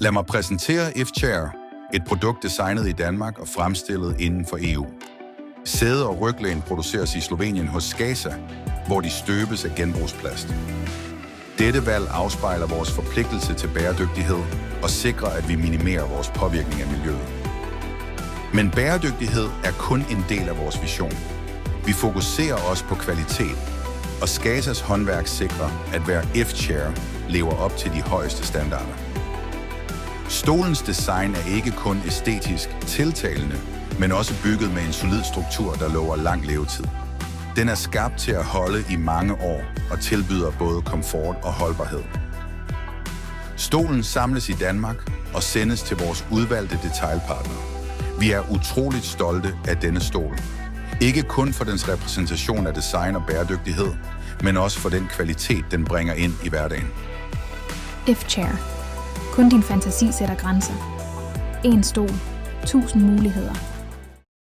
Lad mig præsentere F-Chair, et produkt designet i Danmark og fremstillet inden for EU. Sæde og ryglæn produceres i Slovenien hos Skasa, hvor de støbes af genbrugsplast. Dette valg afspejler vores forpligtelse til bæredygtighed og sikrer, at vi minimerer vores påvirkning af miljøet. Men bæredygtighed er kun en del af vores vision. Vi fokuserer også på kvalitet, og Skasas håndværk sikrer, at hver F-Chair lever op til de højeste standarder. Stolens design er ikke kun æstetisk tiltalende, men også bygget med en solid struktur, der lover lang levetid. Den er skabt til at holde i mange år og tilbyder både komfort og holdbarhed. Stolen samles i Danmark og sendes til vores udvalgte detailpartnere. Vi er utroligt stolte af denne stol. Ikke kun for dens repræsentation af design og bæredygtighed, men også for den kvalitet, den bringer ind i hverdagen. F-Chair. Kun din fantasi sætter grænser. En stol. 1000 muligheder.